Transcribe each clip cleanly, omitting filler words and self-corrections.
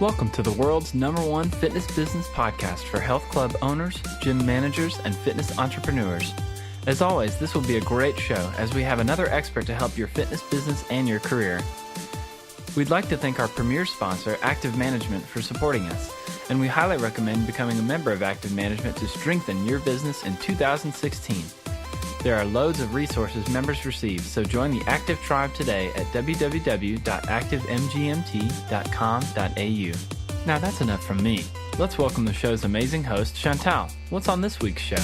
Welcome to the world's #1 fitness business podcast for health club owners, gym managers, and fitness entrepreneurs. As always, this will be a great show as we have another expert to help your fitness business and your career. We'd like to thank our premier sponsor, Active Management, for supporting us, and we highly recommend becoming a member of Active Management to strengthen your business in 2016. There are loads of resources members receive, so join the Active Tribe today at www.activemgmt.com.au. Now that's enough from me. Let's welcome the show's amazing host, Chantal. What's on this week's show?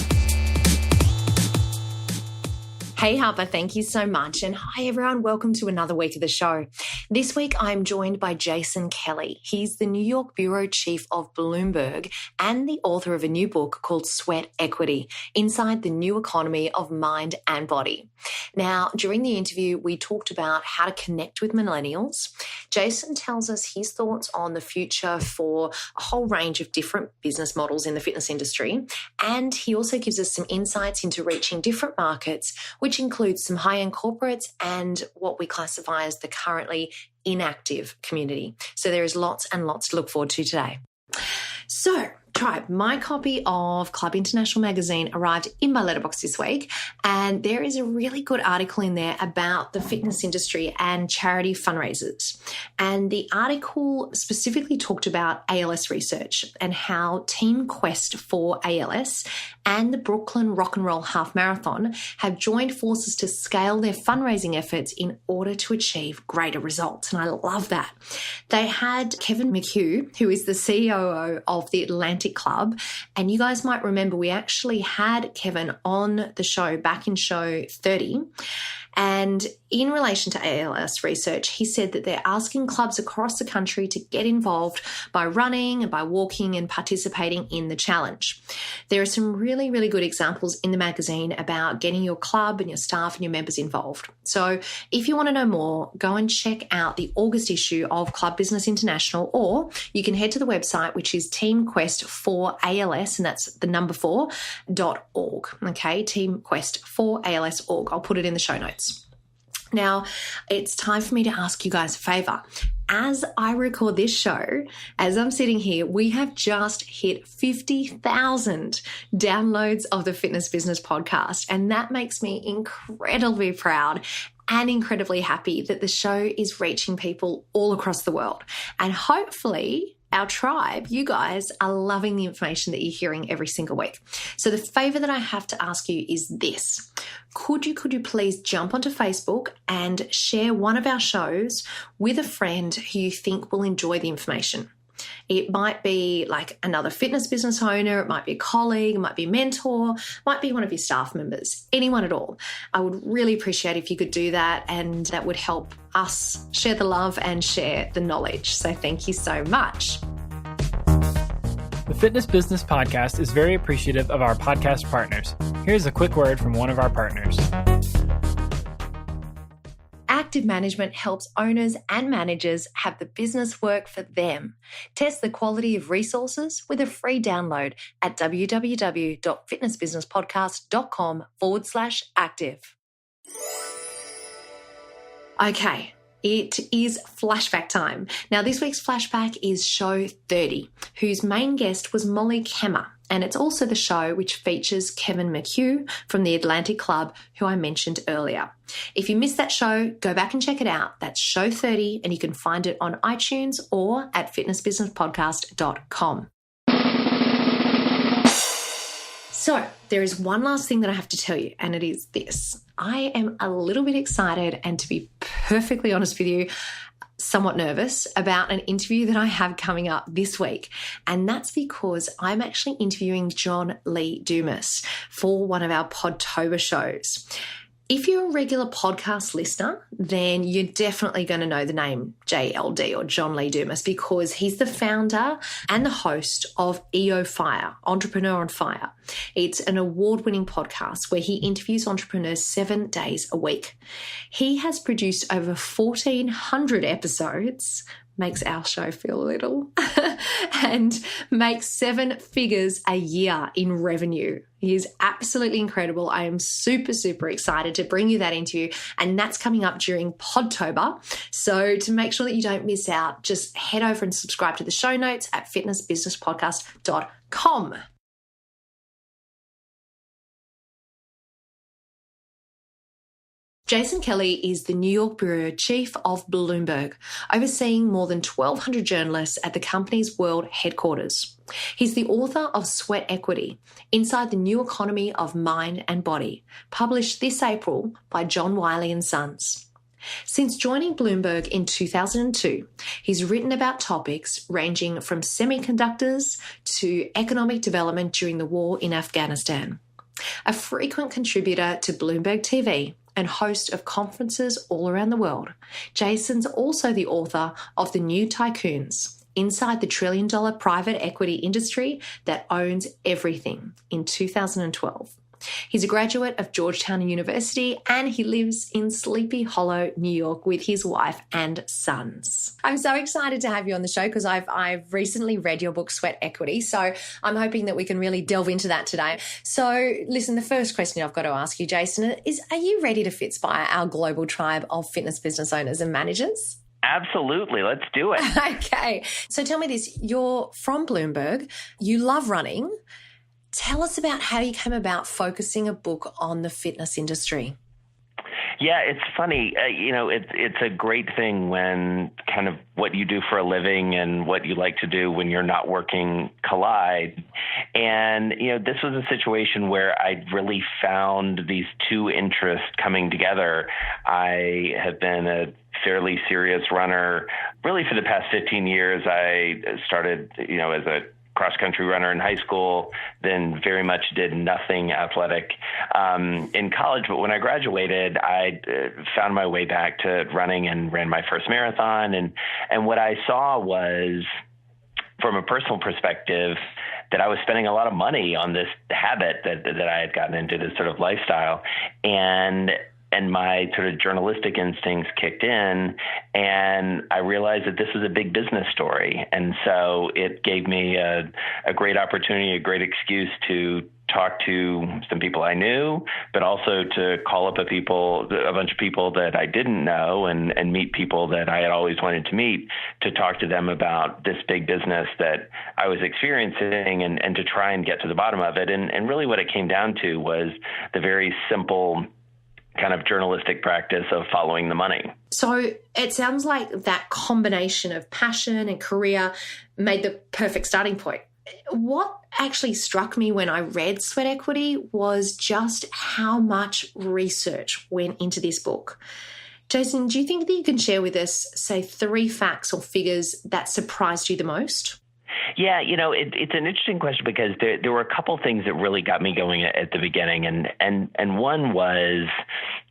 Hey Harper, thank you so much. And hi everyone, welcome to another week of the show. This week I'm joined by Jason Kelly. He's the New York Bureau Chief of Bloomberg and the author of a new book called Sweat Equity: Inside the New Economy of Mind and Body. Now, during the interview, we talked about how to connect with millennials. Jason tells us his thoughts on the future for a whole range of different business models in the fitness industry. And he also gives us some insights into reaching different markets, which includes some high-end corporates and what we classify as the currently inactive community. So there is lots and lots to look forward to today. So, Tribe, my copy of Club International magazine arrived in my letterbox this week, and there is a really good article in there about the fitness industry and charity fundraisers. And the article specifically talked about ALS research and how Team Quest for ALS and the Brooklyn Rock and Roll Half Marathon have joined forces to scale their fundraising efforts in order to achieve greater results. And I love that. They had Kevin McHugh, who is the COO of the Atlantic Club. And you guys might remember we actually had Kevin on the show back in show 30. And in relation to ALS research, he said that they're asking clubs across the country to get involved by running and by walking and participating in the challenge. There are some really, really good examples in the magazine about getting your club and your staff and your members involved. So if you want to know more, go and check out the August issue of Club Business International, or you can head to the website, which is Team Quest for ALS, and that's the number 4.org. Okay, Team Quest for ALS.org. I'll put it in the show notes. Now, it's time for me to ask you guys a favor. As I record this show, as I'm sitting here, we have just hit 50,000 downloads of the Fitness Business Podcast, and that makes me incredibly proud and incredibly happy that the show is reaching people all across the world. And hopefully, our tribe, you guys are loving the information that you're hearing every single week. So the favor that I have to ask you is this. Could you please jump onto Facebook and share one of our shows with a friend who you think will enjoy the information? It might be like another fitness business owner, it might be a colleague, it might be a mentor, it might be one of your staff members, anyone at all. I would really appreciate if you could do that, and that would help us share the love and share the knowledge. So thank you so much. The Fitness Business Podcast is very appreciative of our podcast partners. Here's a quick word from one of our partners. Active Management helps owners and managers have the business work for them. Test the quality of resources with a free download at www.fitnessbusinesspodcast.com/active. Okay. It is flashback time. Now, this week's flashback is show 30, whose main guest was Molly Kemmer. And it's also the show which features Kevin McHugh from the Atlantic Club, who I mentioned earlier. If you missed that show, go back and check it out. That's show 30, and you can find it on iTunes or at fitnessbusinesspodcast.com. So there is one last thing that I have to tell you, and it is this. I am a little bit excited, and to be perfectly honest with you, somewhat nervous about an interview that I have coming up this week. And that's because I'm actually interviewing Lee Dumas for one of our Podtober shows. If you're a regular podcast listener, then you're definitely going to know the name JLD or John Lee Dumas, because he's the founder and the host of EO Fire, Entrepreneur on Fire. It's an award-winning podcast where he interviews entrepreneurs 7 days a week. He has produced over 1,400 episodes, makes our show feel little, and makes 7 figures a year in revenue. He is absolutely incredible. I am super, super excited to bring you that into you. And that's coming up during Podtober. So to make sure that you don't miss out, just head over and subscribe to the show notes at fitnessbusinesspodcast.com. Jason Kelly is the New York bureau chief of Bloomberg, overseeing more than 1,200 journalists at the company's world headquarters. He's the author of Sweat Equity, Inside the New Economy of Mind and Body, published this April by John Wiley & Sons. Since joining Bloomberg in 2002, he's written about topics ranging from semiconductors to economic development during the war in Afghanistan. A frequent contributor to Bloomberg TV and host of conferences all around the world, Jason's also the author of The New Tycoons, Inside the trillion-dollar private equity industry that owns everything, in 2012. He's a graduate of Georgetown University and he lives in Sleepy Hollow, New York with his wife and sons. I'm so excited to have you on the show because I've recently read your book, Sweat Equity. So I'm hoping that we can really delve into that today. So listen, the first question I've got to ask you, Jason, is are you ready to Fitspire our global tribe of fitness business owners and managers? Absolutely. Let's do it. Okay. So tell me this, you're from Bloomberg, you love running. Tell us about how you came about focusing a book on the fitness industry. Yeah, it's funny. It's a great thing when kind of what you do for a living and what you like to do when you're not working collide. And, this was a situation where I really found these two interests coming together. I have been a fairly serious runner really for the past 15 years. I started, as a cross-country runner in high school, then very much did nothing athletic in college. But when I graduated, I found my way back to running and ran my first marathon. And what I saw was, from a personal perspective, that I was spending a lot of money on this habit that I had gotten into, this sort of lifestyle. And my sort of journalistic instincts kicked in, and I realized that this was a big business story. And so it gave me a great opportunity, a great excuse to talk to some people I knew, but also to call up a bunch of people that I didn't know and meet people that I had always wanted to meet, to talk to them about this big business that I was experiencing and to try and get to the bottom of it. And really what it came down to was the very simple kind of journalistic practice of following the money. So it sounds like that combination of passion and career made the perfect starting point. What actually struck me when I read Sweat Equity was just how much research went into this book. Jason, do you think that you can share with us, say, 3 facts or figures that surprised you the most? Yeah, it's an interesting question because there were a couple things that really got me going at the beginning. And one was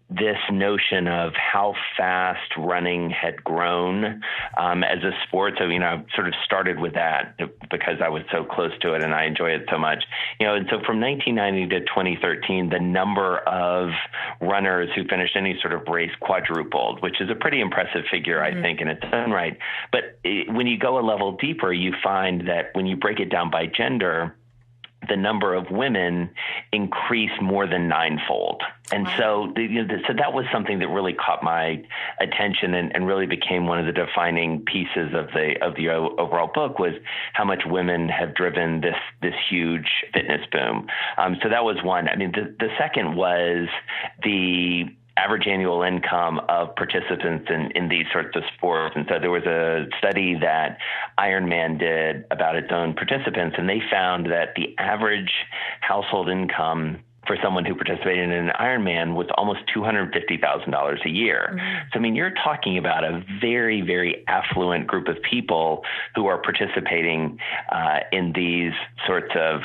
this notion of how fast running had grown as a sport. So, I sort of started with that because I was so close to it and I enjoy it so much. And so from 1990 to 2013, the number of runners who finished any sort of race quadrupled, which is a pretty impressive figure, I think, in its own right. But when you go a level deeper, you find that when you break it down by gender, the number of women increased more than 9-fold. And so that was something that really caught my attention and really became one of the defining pieces of the overall book, was how much women have driven this huge fitness boom. So that was one. I mean, the second was the average annual income of participants in these sorts of sports. And so there was a study that Ironman did about its own participants, and they found that the average household income for someone who participated in an Ironman was almost $250,000 a year. Mm-hmm. So, I mean, you're talking about a very, very affluent group of people who are participating in these sorts of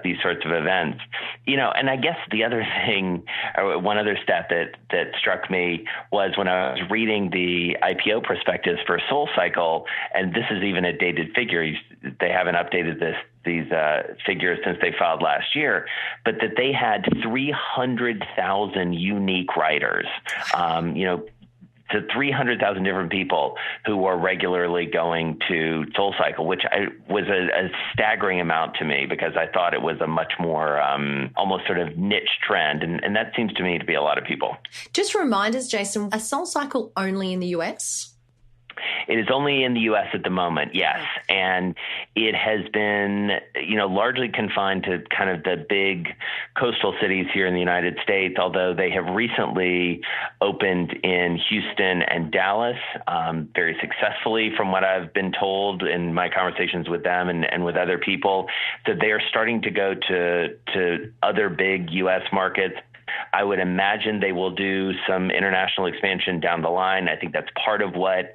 events. And I guess the other thing, or one other stat that struck me was when I was reading the IPO prospectus for Soulcycle, and this is even a dated figure. They haven't updated these figures since they filed last year, but that they had 300,000 unique writers, So 300,000 different people who were regularly going to Soulcycle, which was a staggering amount to me because I thought it was a much more almost sort of niche trend. And that seems to me to be a lot of people. Just remind us, Jason, a Soulcycle only in the US? It is only in the U.S. at the moment, yes. And it has been, largely confined to kind of the big coastal cities here in the United States, although they have recently opened in Houston and Dallas very successfully, from what I've been told in my conversations with them and with other people, that they are starting to go to other big U.S. markets. I would imagine they will do some international expansion down the line. I think that's part of what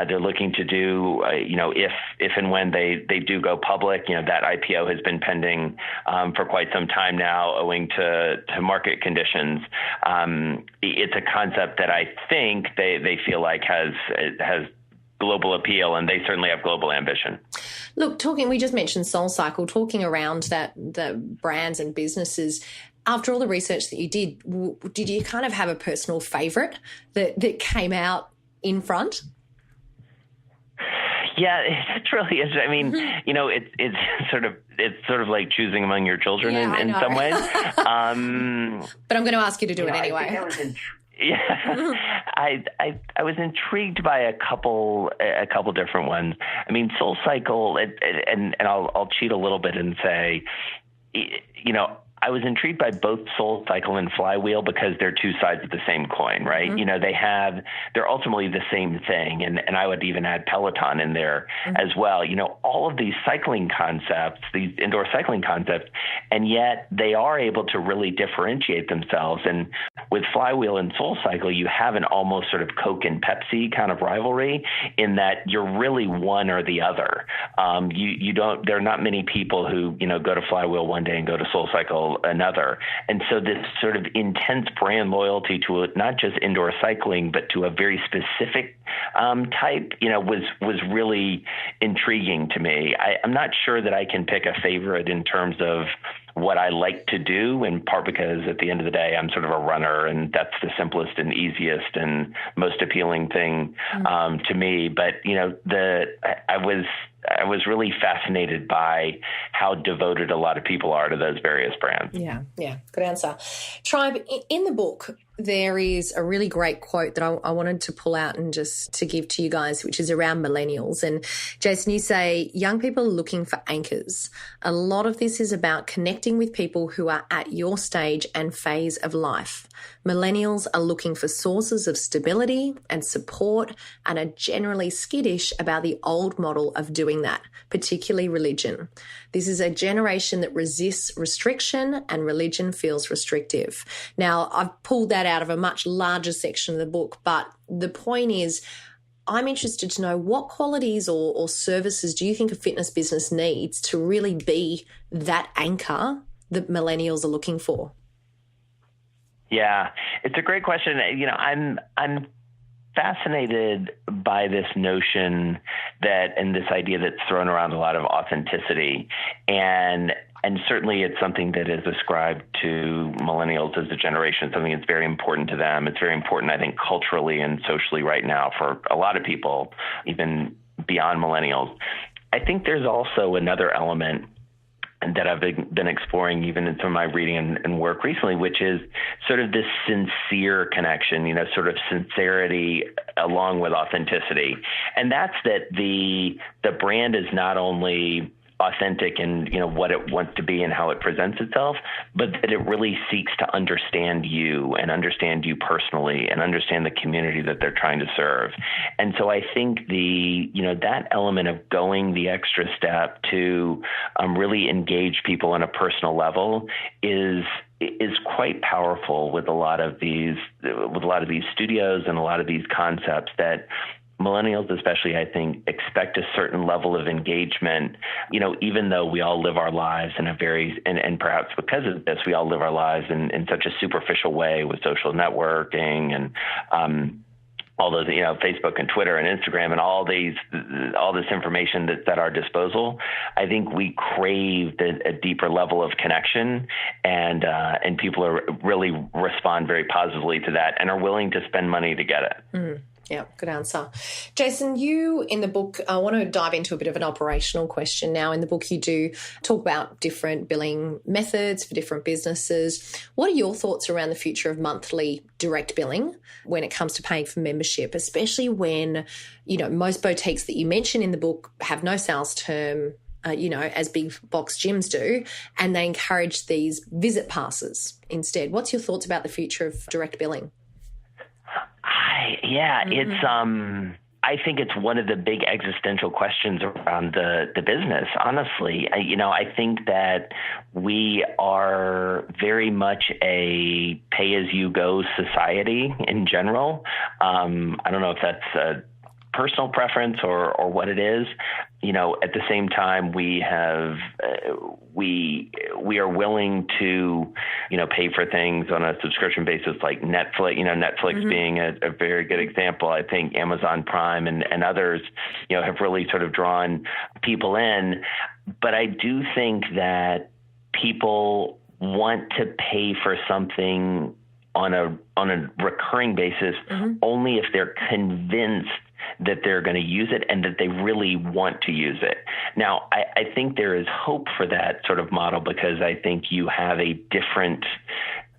they're looking to do, if and when they do go public. That IPO has been pending for quite some time now, owing to market conditions. It's a concept that I think they feel like has global appeal, and they certainly have global ambition. Look, we just mentioned Soulcycle, talking around the brands and businesses. After all the research that you did you kind of have a personal favorite that came out in front? Yeah, it really is. I mean, it's sort of like choosing among your children in some ways. But I'm going to ask you to do it anyway. I was intrigued by a couple different ones. I mean, Soulcycle, and I'll cheat a little bit and say, I was intrigued by both Soulcycle and Flywheel because they're two sides of the same coin, right? Mm-hmm. They're ultimately the same thing. And I would even add Peloton in there as well. All of these cycling concepts, these indoor cycling concepts, and yet they are able to really differentiate themselves. And with Flywheel and Soulcycle, you have an almost sort of Coke and Pepsi kind of rivalry in that you're really one or the other. There are not many people who, go to Flywheel one day and go to Soulcycle another. And so this sort of intense brand loyalty to not just indoor cycling, but to a very specific type, was really intriguing to me. I'm not sure that I can pick a favorite in terms of what I like to do, in part because at the end of the day, I'm sort of a runner, and that's the simplest and easiest and most appealing thing to me. But, I was really fascinated by how devoted a lot of people are to those various brands. Yeah, good answer. Tribe, in the book, there is a really great quote that I wanted to pull out and just to give to you guys, which is around millennials. And Jason, you say, young people are looking for anchors. A lot of this is about connecting with people who are at your stage and phase of life. Millennials are looking for sources of stability and support and are generally skittish about the old model of doing that, particularly religion. This is a generation that resists restriction, and religion feels restrictive. Now, I've pulled that out of a much larger section of the book, but the point is, I'm interested to know what qualities or services do you think a fitness business needs to really be that anchor that millennials are looking for? Yeah, it's a great question. I'm fascinated by this notion and this idea that's thrown around a lot of authenticity. And certainly it's something that is ascribed to millennials as a generation, something that's very important to them. It's very important, I think, culturally and socially right now for a lot of people, even beyond millennials. I think there's also another element that I've been exploring even in some of my reading and work recently, which is sort of this sincere connection, sort of sincerity along with authenticity. And that's that the brand is not only authentic in, what it wants to be and how it presents itself, but that it really seeks to understand you and understand you personally and understand the community that they're trying to serve. And so I think that element of going the extra step to really engage people on a personal level is quite powerful with a lot of these studios and a lot of these concepts that millennials especially, I think, expect a certain level of engagement, even though we all live our lives in a very, and perhaps because of this, we all live our lives in such a superficial way with social networking and all those, Facebook and Twitter and Instagram and all this information that's at our disposal. I think we crave a deeper level of connection, and people really respond very positively to that and are willing to spend money to get it. Yeah, good answer. Jason, you in the book, I want to dive into a bit of an operational question now. In the book, you do talk about different billing methods for different businesses. What are your thoughts around the future of monthly direct billing when it comes to paying for membership, especially when, most boutiques that you mention in the book have no sales term, as big box gyms do, and they encourage these visit passes instead. What's your thoughts about the future of direct billing? I think it's one of the big existential questions around the business, honestly. I think that we are very much a pay-as-you-go society in general. I don't know if that's a personal preference or what it is. At the same time, we are willing to, pay for things on a subscription basis like Netflix, Netflix being a very good example. I think Amazon Prime and others, have really sort of drawn people in. But I do think that people want to pay for something on a recurring basis only if they're convinced that they're going to use it and that they really want to use it. Now, I think there is hope for that sort of model because I think you have a different,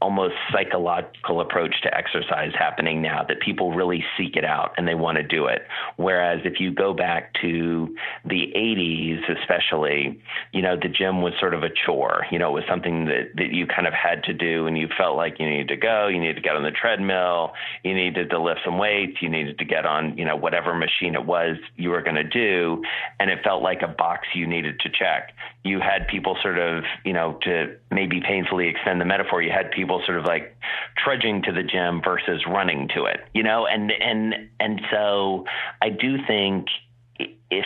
almost psychological approach to exercise happening now, that people really seek it out and they want to do it. Whereas if you go back to the 80s, especially, the gym was sort of a chore. It was something that you kind of had to do, and you felt like you needed to go, you needed to get on the treadmill, you needed to lift some weights, you needed to get on, whatever machine it was you were going to do. And it felt like a box you needed to check. You had people sort of, to maybe painfully extend the metaphor, you had people sort of like trudging to the gym versus running to it, and so I do think if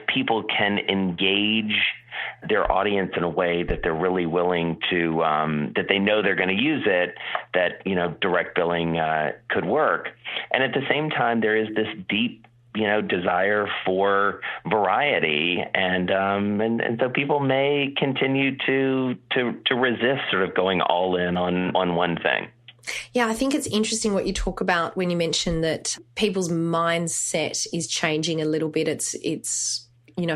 people can engage their audience in a way that they're really willing to, that they know they're going to use it, that, direct billing could work. And at the same time, there is this deep desire for variety, and so people may continue to resist sort of going all in on one thing. Yeah, I think it's interesting what you talk about when you mention that people's mindset is changing a little bit. It's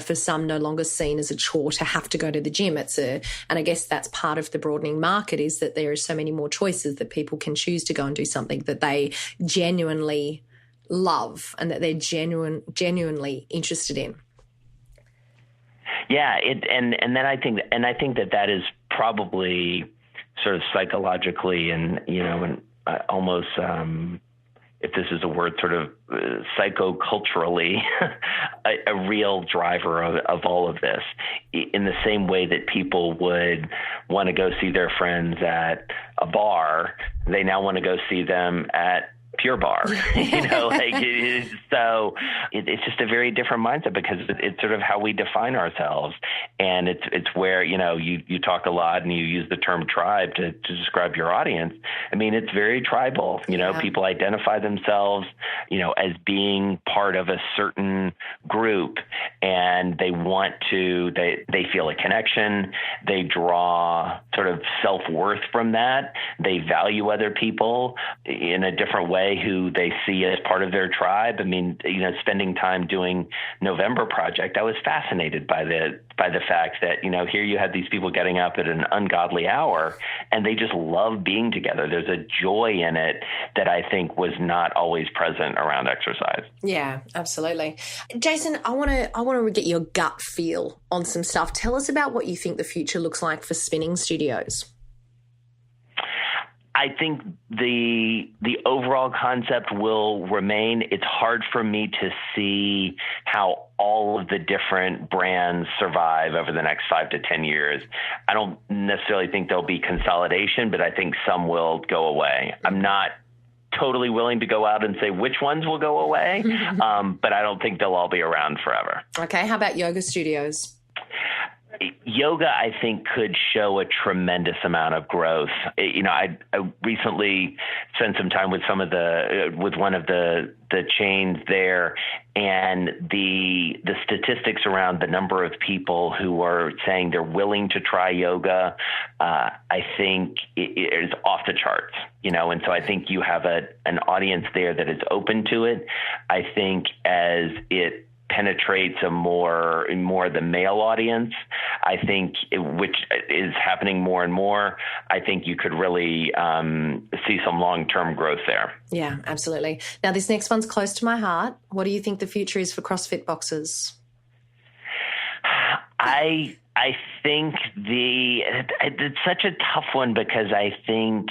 for some no longer seen as a chore to have to go to the gym. And I guess that's part of the broadening market, is that there are so many more choices that people can choose to go and do something that they genuinely love and that they're genuinely interested in. Yeah, then I think that is probably sort of psychologically and almost if this is a word, sort of psychoculturally, a real driver of all of this. In the same way that people would want to go see their friends at a bar, they now want to go see them at Pure Bar, so it's just a very different mindset because it's sort of how we define ourselves. And it's where, you talk a lot and you use the term tribe to describe your audience. I mean, it's very tribal, people identify themselves, as being part of a certain group, and they want to, they feel a connection. They draw sort of self-worth from that. They value other people in a different way who they see as part of their tribe. I mean, spending time doing November Project, I was fascinated by the fact that, here you had these people getting up at an ungodly hour and they just love being together. There's a joy in it that I think was not always present around exercise. Yeah, absolutely. Jason, I want to get your gut feel on some stuff. Tell us about what you think the future looks like for spinning studios. I think the overall concept will remain. It's hard for me to see how all of the different brands survive over the next 5 to 10 years. I don't necessarily think there'll be consolidation, but I think some will go away. I'm not totally willing to go out and say which ones will go away, but I don't think they'll all be around forever. Okay, how about yoga studios? yoga, I think, could show a tremendous amount of growth. I recently spent some time with with one of the chains there, and the statistics around the number of people who are saying they're willing to try yoga, I think it is off the charts. And so I think you have an audience there that is open to it. I think as it penetrates more the male audience, I think, which is happening more and more, I think you could really see some long-term growth there. Yeah, absolutely. Now, this next one's close to my heart. What do you think the future is for CrossFit boxers? I think it's such a tough one, because I think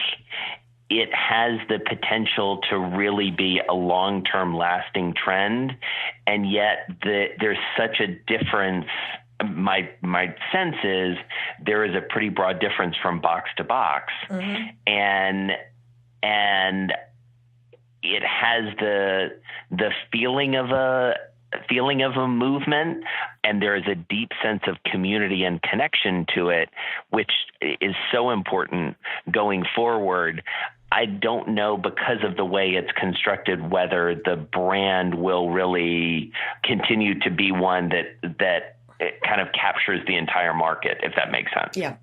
it has the potential to really be a long-term lasting trend. And yet there's such a difference. My sense is there is a pretty broad difference from box to box. Mm-hmm. And it has the feeling of a movement, and there is a deep sense of community and connection to it, which is so important going forward. I don't know, because of the way it's constructed, whether the brand will really continue to be one that it kind of captures the entire market, if that makes sense. Yeah.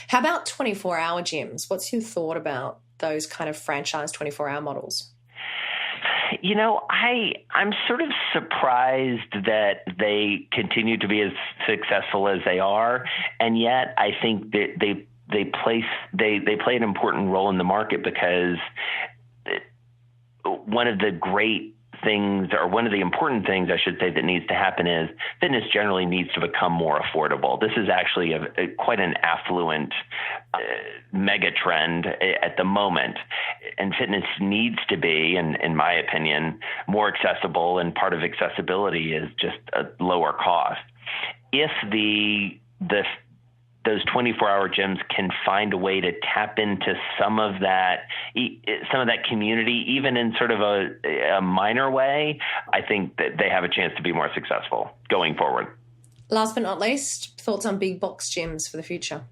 How about 24-hour gyms? What's your thought about those kind of franchise 24-hour models? I'm sort of surprised that they continue to be as successful as they are, and yet I think that they play an important role in the market, because one of the great things, or one of the important things, I should say, that needs to happen is fitness generally needs to become more affordable. This is actually quite an affluent mega trend at the moment, and fitness needs to be, in my opinion, more accessible, and part of accessibility is just a lower cost. If those 24-hour gyms can find a way to tap into some of that community, even in sort of a minor way, I think that they have a chance to be more successful going forward. Last but not least, thoughts on big box gyms for the future?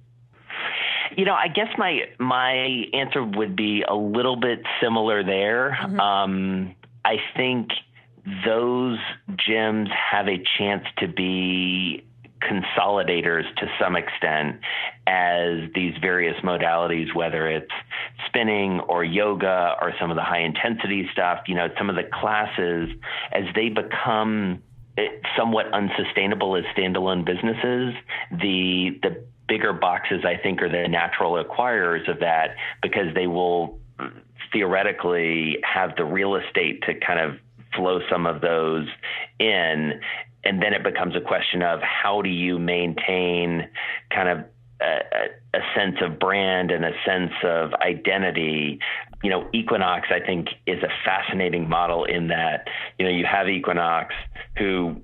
I guess my answer would be a little bit similar there. Mm-hmm. I think those gyms have a chance to be consolidators to some extent, as these various modalities, whether it's spinning or yoga or some of the high intensity stuff, some of the classes, as they become somewhat unsustainable as standalone businesses, the bigger boxes, I think, are the natural acquirers of that, because they will theoretically have the real estate to kind of flow some of those in. And then it becomes a question of how do you maintain kind of a sense of brand and a sense of identity. Equinox, I think, is a fascinating model in that, you have Equinox who,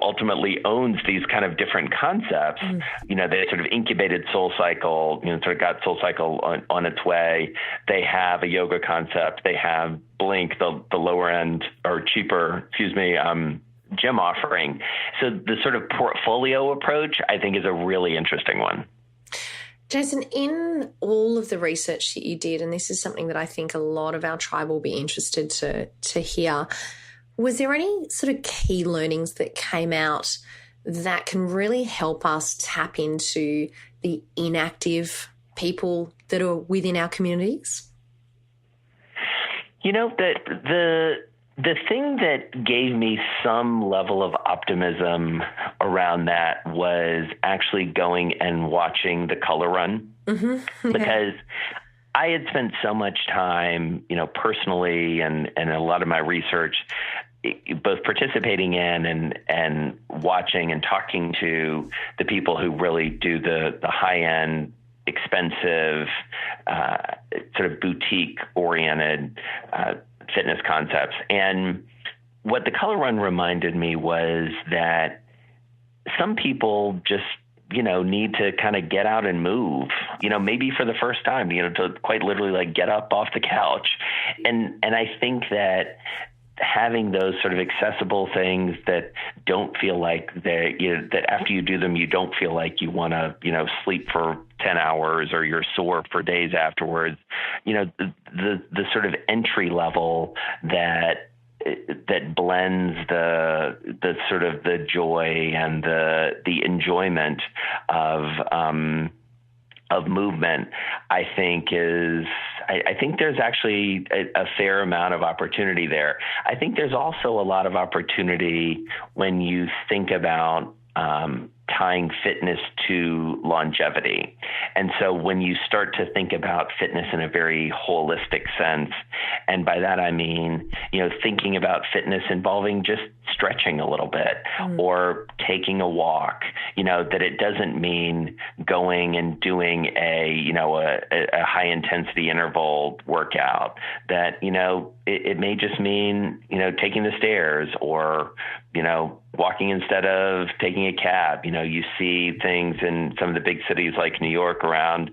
ultimately owns these kind of different concepts. Mm. They sort of incubated Soulcycle, sort of got Soulcycle on its way. They have a yoga concept. They have Blink, the lower end or cheaper, gym offering. So the sort of portfolio approach, I think, is a really interesting one. Jason, in all of the research that you did, and this is something that I think a lot of our tribe will be interested to hear, was there any sort of key learnings that came out that can really help us tap into the inactive people that are within our communities? The thing that gave me some level of optimism around that was actually going and watching the color run. Mm-hmm. Because I had spent so much time, personally and a lot of my research, both participating in and watching and talking to the people who really do the high-end, expensive, sort of boutique-oriented fitness concepts. And what the color run reminded me was that some people just, need to kind of get out and move, maybe for the first time, to quite literally like get up off the couch. And I think that having those sort of accessible things that don't feel like that after you do them, you don't feel like you want to, sleep for 10 hours or you're sore for days afterwards. The sort of entry level that blends the sort of the joy and the enjoyment of movement, I think there's actually a fair amount of opportunity there. I think there's also a lot of opportunity when you think about tying fitness to longevity. And so when you start to think about fitness in a very holistic sense, and by that I mean, thinking about fitness involving just stretching a little bit or taking a walk, that it doesn't mean going and doing a high intensity interval workout, that, it may just mean, taking the stairs or, walking instead of taking a cab. You see things in some of the big cities like New York around,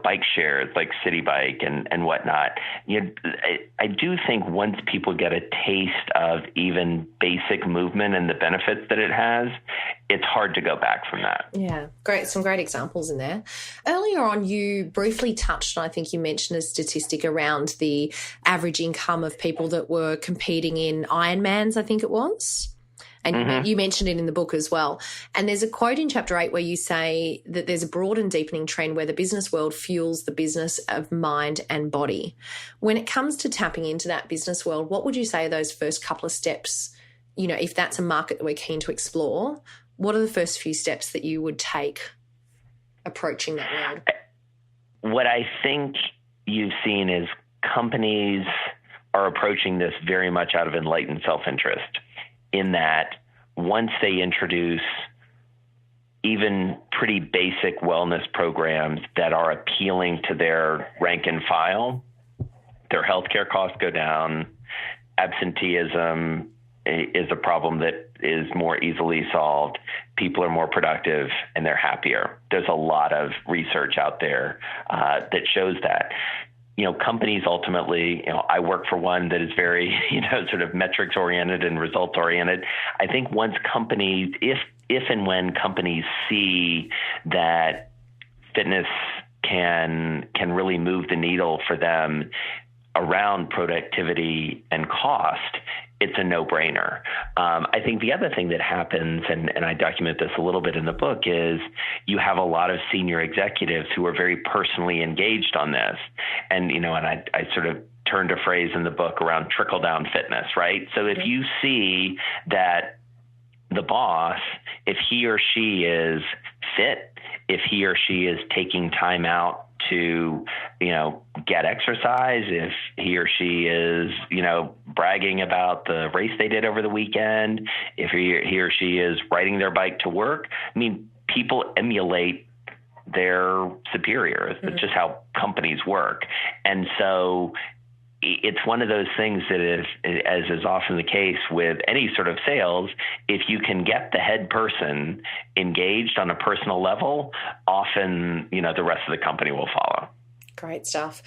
bike shares like City Bike and whatnot. I do think once people get a taste of even basic movement and the benefits that it has, it's hard to go back from that. Yeah, great. Some great examples in there. Earlier on, you briefly touched, and I think you mentioned a statistic around the average income of people that were competing in Ironmans, I think it was. And you mentioned it in the book as well. And there's a quote in Chapter 8 where you say that there's a broad and deepening trend where the business world fuels the business of mind and body. When it comes to tapping into that business world, what would you say are those first couple of steps? If that's a market that we're keen to explore, what are the first few steps that you would take approaching that world? What I think you've seen is companies are approaching this very much out of enlightened self-interest, in that once they introduce even pretty basic wellness programs that are appealing to their rank and file, their healthcare costs go down, absenteeism is a problem that is more easily solved, people are more productive, and they're happier. There's a lot of research out there that shows that. Companies ultimately, I work for one that is very, sort of metrics oriented and results oriented. I think once companies, if and when companies see that fitness can really move the needle for them around productivity and cost, it's a no-brainer. I think the other thing that happens, and I document this a little bit in the book, is you have a lot of senior executives who are very personally engaged on this. And, and I sort of turned a phrase in the book around trickle-down fitness, right? So if you see that the boss, if he or she is fit, if he or she is taking time out to, get exercise, if he or she is, bragging about the race they did over the weekend, if he or she is riding their bike to work, people emulate their superiors. It's just how companies work. And so it's one of those things that is, as is often the case with any sort of sales, if you can get the head person engaged on a personal level, often, the rest of the company will follow. Great stuff.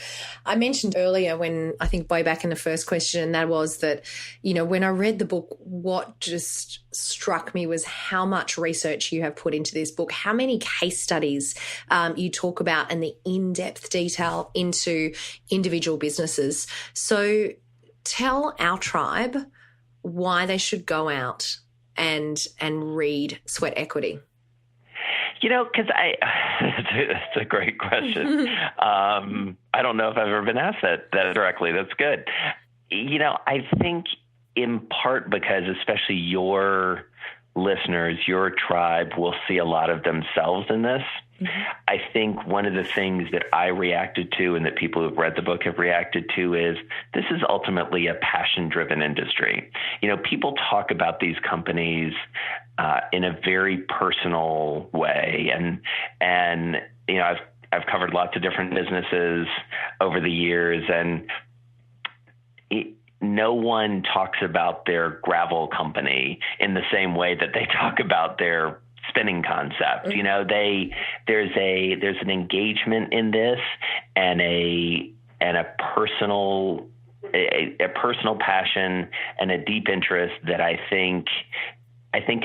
I mentioned earlier when I think way back in the first question, and that was that, when I read the book, what just struck me was how much research you have put into this book, how many case studies you talk about, and the in-depth detail into individual businesses. So tell our tribe why they should go out and read Sweat Equity. Because it's a great question. I don't know if I've ever been asked that directly. That's good. I think in part because especially your listeners, your tribe will see a lot of themselves in this. I think one of the things that I reacted to and that people who've read the book have reacted to is this is ultimately a passion-driven industry. People talk about these companies in a very personal way. And I've covered lots of different businesses over the years, and no one talks about their gravel company in the same way that they talk about their spinning concept. There's an engagement in this and a personal a personal passion and a deep interest that I think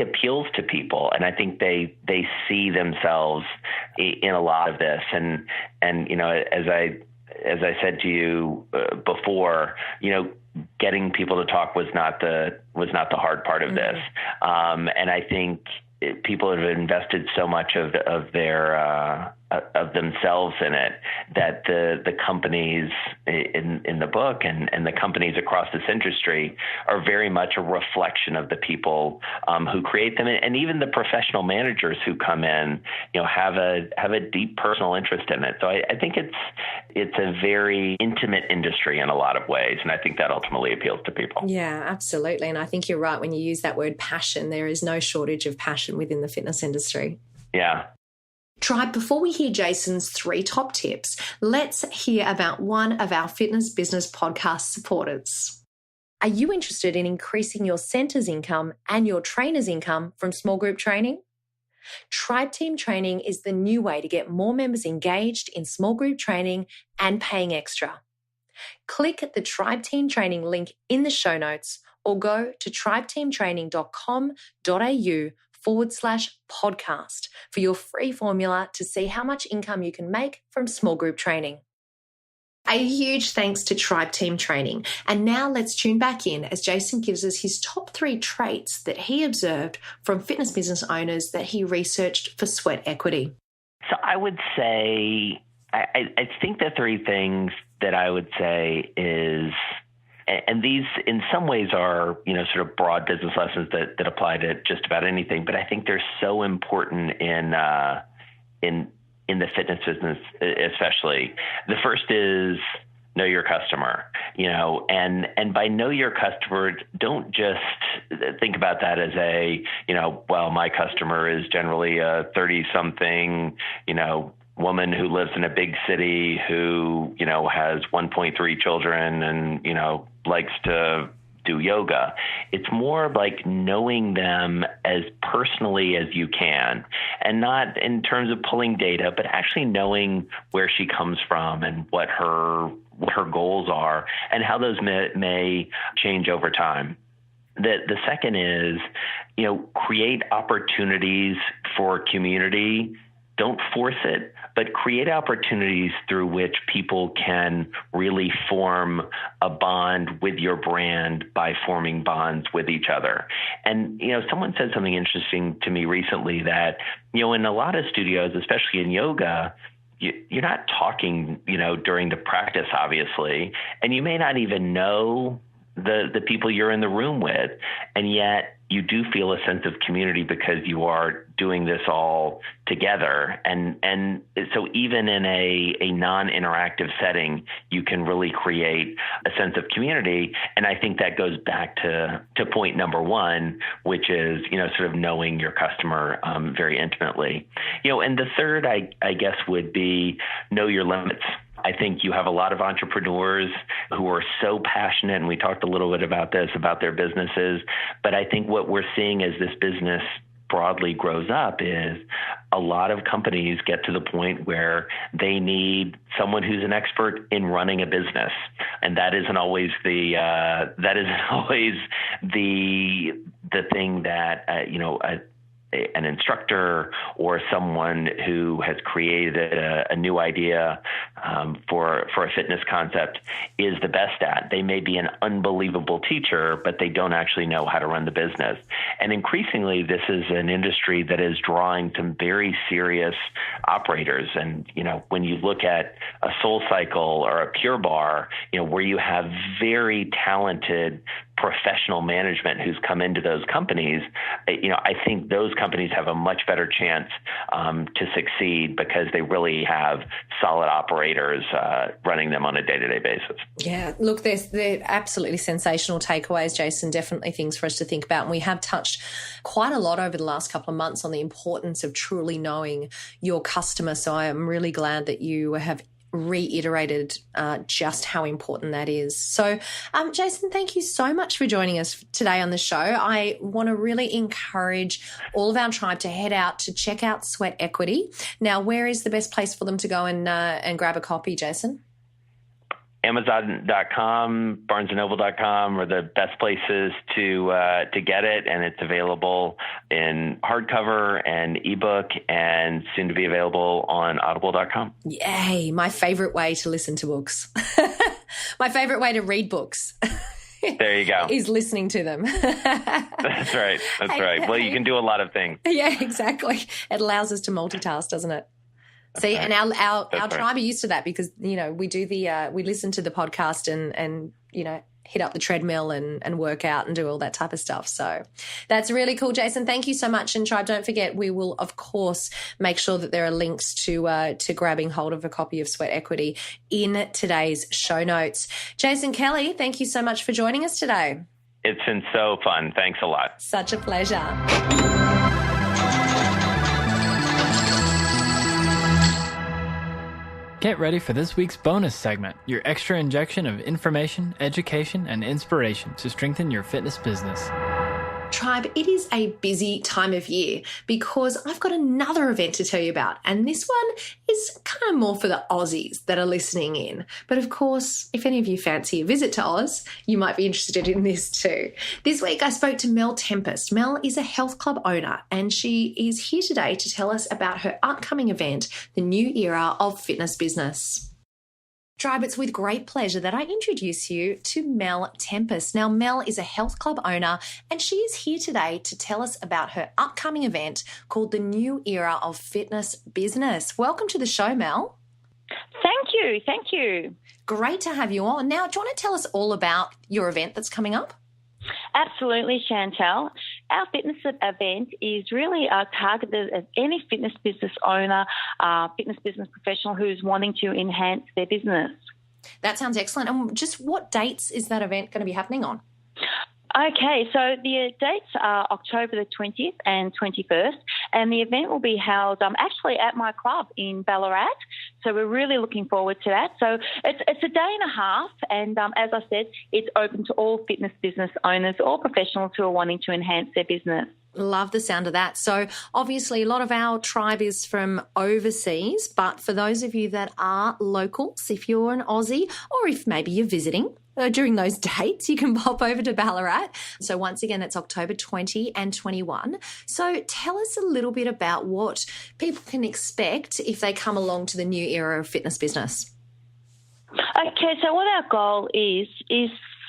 appeals to people, and I think they see themselves in a lot of this. And as I said to you before, getting people to talk was not the hard part of this. And I think people have invested so much of their of themselves in it that the companies in the book and the companies across this industry are very much a reflection of the people who create them, and even the professional managers who come in, have a deep personal interest in it. So I think it's a very intimate industry in a lot of ways, and I think that ultimately appeals to people. Yeah, absolutely. And I think you're right when you use that word passion. There is no shortage of passion within the fitness industry. Yeah. Tribe, before we hear Jason's 3 top tips, let's hear about one of our Fitness Business Podcast supporters. Are you interested in increasing your center's income and your trainer's income from small group training? Tribe Team Training is the new way to get more members engaged in small group training and paying extra. Click the Tribe Team Training link in the show notes or go to tribeteamtraining.com.au/podcast for your free formula to see how much income you can make from small group training. A huge thanks to Tribe Team Training. And now let's tune back in as Jason gives us his top 3 traits that he observed from fitness business owners that he researched for sweat equity. So I would say, I think the 3 things that I would say is, and these in some ways are, sort of broad business lessons that apply to just about anything, but I think they're so important in the fitness business, especially. The first is know your customer, and by know your customer, don't just think about that as my customer is generally a 30-something, woman who lives in a big city who, has 1.3 children and, likes to do yoga. It's more like knowing them as personally as you can, and not in terms of pulling data, but actually knowing where she comes from and what her goals are and how those may change over time. The second is, create opportunities for community. Don't force it, but create opportunities through which people can really form a bond with your brand by forming bonds with each other. And, someone said something interesting to me recently that, in a lot of studios, especially in yoga, you're not talking, during the practice, obviously, and you may not even know the people you're in the room with, and yet you do feel a sense of community because you are doing this all together. And so even in a non-interactive setting, you can really create a sense of community. And I think that goes back to point number 1, which is, sort of knowing your customer very intimately. And the third, I guess, would be know your limits. I think you have a lot of entrepreneurs who are so passionate, and we talked a little bit about this, about their businesses, but I think what we're seeing as this business broadly grows up is a lot of companies get to the point where they need someone who's an expert in running a business, and that isn't always the thing that an instructor or someone who has created a new idea for a fitness concept is the best at. They may be an unbelievable teacher, but they don't actually know how to run the business. And increasingly, this is an industry that is drawing some very serious operators. And, when you look at a Soulcycle or a Pure Barre, where you have very talented professional management who's come into those companies, I think those companies have a much better chance to succeed because they really have solid operators running them on a day-to-day basis. Yeah, look, they're absolutely sensational takeaways, Jason, definitely things for us to think about. And we have touched quite a lot over the last couple of months on the importance of truly knowing your customer. So I am really glad that you have reiterated just how important that is. So, Jason, thank you so much for joining us today on the show. I want to really encourage all of our tribe to head out to check out Sweat Equity. Now, where is the best place for them to go and grab a copy, Jason? Amazon.com, BarnesandNoble.com are the best places to get it, and it's available in hardcover and ebook, and soon to be available on Audible.com. Yay! My favorite way to listen to books. My favorite way to read books. There you go. Is listening to them. That's right. That's right. Well, you can do a lot of things. Yeah, exactly. It allows us to multitask, doesn't it? See, and our tribe are used to that because, we do we listen to the podcast and hit up the treadmill and work out and do all that type of stuff. So that's really cool, Jason. Thank you so much. And tribe, don't forget, we will, of course, make sure that there are links to grabbing hold of a copy of Sweat Equity in today's show notes. Jason Kelly, thank you so much for joining us today. It's been so fun. Thanks a lot. Such a pleasure. Get ready for this week's bonus segment, your extra injection of information, education, and inspiration to strengthen your fitness business. Tribe, it is a busy time of year because I've got another event to tell you about, and this one is kind of more for the Aussies that are listening in. But of course, if any of you fancy a visit to Oz, you might be interested in this too. This week I spoke to Mel Tempest. Mel is a health club owner, and she is here today to tell us about her upcoming event, the New Era of Fitness Business. Tribe, it's with great pleasure that I introduce you to Mel Tempest. Now, Mel is a health club owner, and she is here today to tell us about her upcoming event called the New Era of Fitness Business. Welcome to the show, Mel. Thank you. Thank you. Great to have you on. Now, do you want to tell us all about your event that's coming up? Absolutely, Chantel. Our fitness event is really targeted at any fitness business owner, fitness business professional who's wanting to enhance their business. That sounds excellent. And just what dates is that event going to be happening on? Okay, so the dates are October the 20th and 21st, and the event will be held actually at my club in Ballarat. So we're really looking forward to that. So it's a day and a half, and as I said, it's open to all fitness business owners or professionals who are wanting to enhance their business. Love the sound of that. So obviously a lot of our tribe is from overseas, but for those of you that are locals, if you're an Aussie or if maybe you're visiting, during those dates, you can pop over to Ballarat. So once again, that's October 20 and 21. So tell us a little bit about what people can expect if they come along to the New Era of Fitness Business. Okay, so what our goal is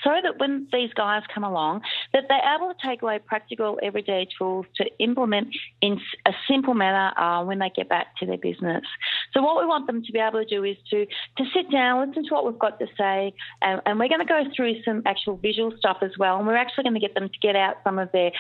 so that when these guys come along, that they're able to take away practical everyday tools to implement in a simple manner when they get back to their business. So what we want them to be able to do is to sit down, listen to what we've got to say, and we're going to go through some actual visual stuff as well. And we're actually going to get them to get out some of their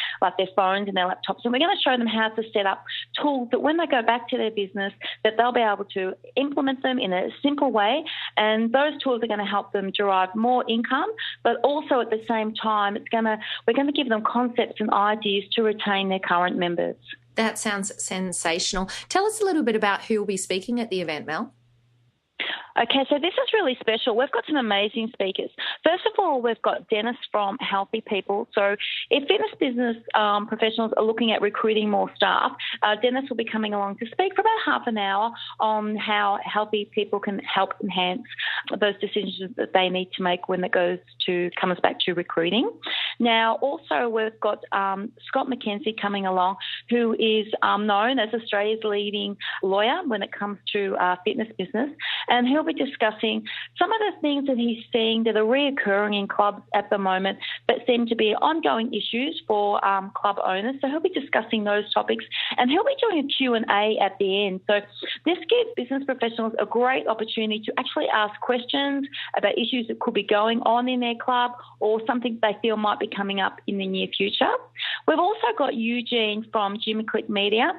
phones and their laptops, and we're going to show them how to set up tools that when they go back to their business, that they'll be able to implement them in a simple way. And those tools are going to help them derive more income, but also at the same time, we're going to give them concepts and ideas to retain their current members. That sounds sensational. Tell us a little bit about who will be speaking at the event, Mel. Okay, so this is really special. We've got some amazing speakers. First of all, we've got Dennis from Healthy People. So if fitness business professionals are looking at recruiting more staff, Dennis will be coming along to speak for about half an hour on how healthy people can help enhance those decisions that they need to make when it comes back to recruiting. Now, also we've got Scott McKenzie coming along, who is known as Australia's leading lawyer when it comes to fitness business, and he'll be discussing some of the things that he's seeing that are reoccurring in clubs at the moment that seem to be ongoing issues for club owners. So he'll be discussing those topics, and he'll be doing a Q&A at the end. So this gives business professionals a great opportunity to actually ask questions about issues that could be going on in their club or something they feel might be coming up in the near future. We've also got Eugene from Jimmy Click Media.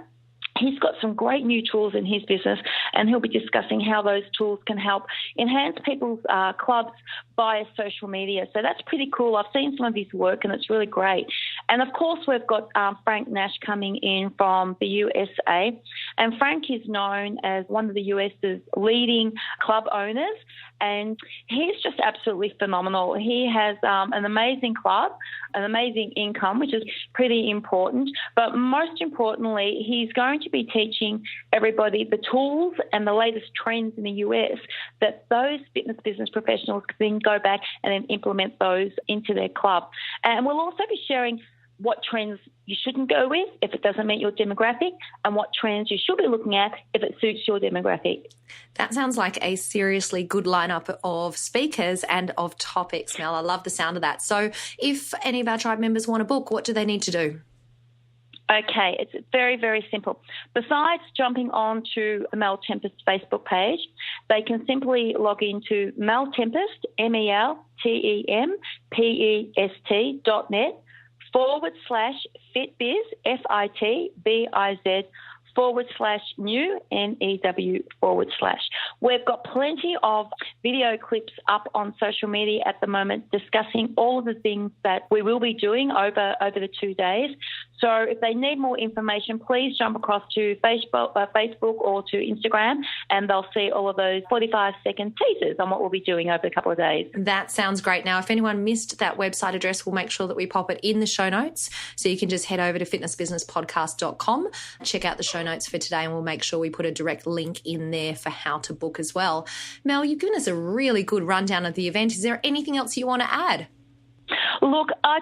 He's got some great new tools in his business, and he'll be discussing how those tools can help enhance people's clubs via social media. So that's pretty cool. I've seen some of his work, and it's really great. And of course, we've got Frank Nash coming in from the USA. And Frank is known as one of the US's leading club owners. And he's just absolutely phenomenal. He has an amazing club, an amazing income, which is pretty important. But most importantly, he's going to be teaching everybody the tools and the latest trends in the US that those fitness business professionals can then go back and then implement those into their club. And we'll also be sharing what trends you shouldn't go with if it doesn't meet your demographic, and what trends you should be looking at if it suits your demographic. That sounds like a seriously good lineup of speakers and of topics, Mel. I love the sound of that. So if any of our tribe members want a book, what do they need to do? Okay, it's very, very simple. Besides jumping on to the Mel Tempest Facebook page, they can simply log into Mel Tempest, MELTEMPEST.net/fitbiz, FITBIZ/new, NEW /. We've got plenty of video clips up on social media at the moment discussing all of the things that we will be doing over the 2 days. So if they need more information, please jump across to Facebook or to Instagram, and they'll see all of those 45-second teasers on what we'll be doing over a couple of days. That sounds great. Now, if anyone missed that website address, we'll make sure that we pop it in the show notes. So you can just head over to fitnessbusinesspodcast.com, check out the show notes for today, and we'll make sure we put a direct link in there for how to book as well. Mel, you've given us a really good rundown of the event. Is there anything else you want to add? Look, I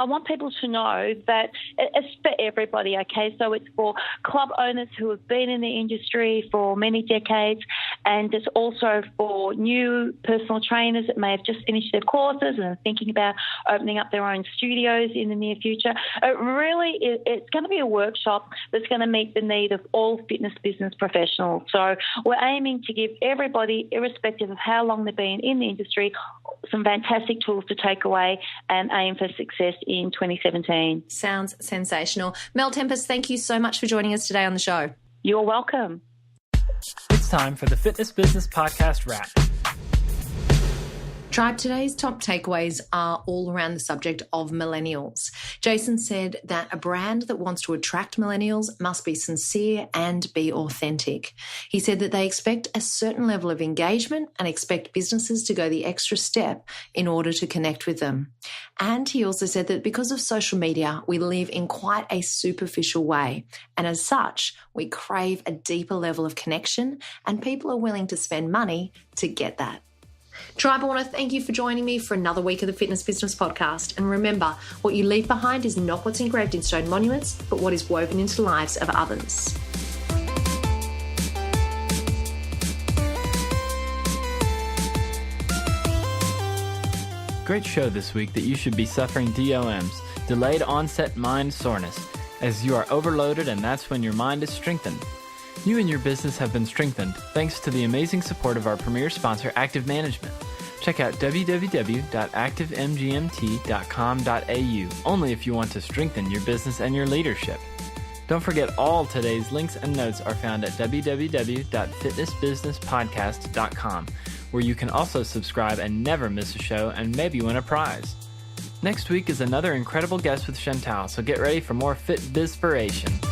want people to know that it's for everybody, okay? So it's for club owners who have been in the industry for many decades, and it's also for new personal trainers that may have just finished their courses and are thinking about opening up their own studios in the near future. It's going to be a workshop that's going to meet the need of all fitness business professionals. So we're aiming to give everybody, irrespective of how long they've been in the industry, some fantastic tools to take away and aim for success in 2017. Sounds sensational. Mel Tempest, thank you so much for joining us today on the show. You're welcome. It's time for the Fitness Business Podcast Wrap. Tribe, today's top takeaways are all around the subject of millennials. Jason said that a brand that wants to attract millennials must be sincere and be authentic. He said that they expect a certain level of engagement and expect businesses to go the extra step in order to connect with them. And he also said that because of social media, we live in quite a superficial way. And as such, we crave a deeper level of connection, and people are willing to spend money to get that. Tribe, I want to thank you for joining me for another week of the Fitness Business Podcast. And remember, what you leave behind is not what's engraved in stone monuments, but what is woven into the lives of others. Great show this week that you should be suffering DOMs, delayed onset mind soreness, as you are overloaded, and that's when your mind is strengthened. You and your business have been strengthened thanks to the amazing support of our premier sponsor, Active Management. Check out www.activemgmt.com.au, only if you want to strengthen your business and your leadership. Don't forget, all today's links and notes are found at www.fitnessbusinesspodcast.com, where you can also subscribe and never miss a show and maybe win a prize. Next week is another incredible guest with Chantal, so get ready for more Fit Bizpiration.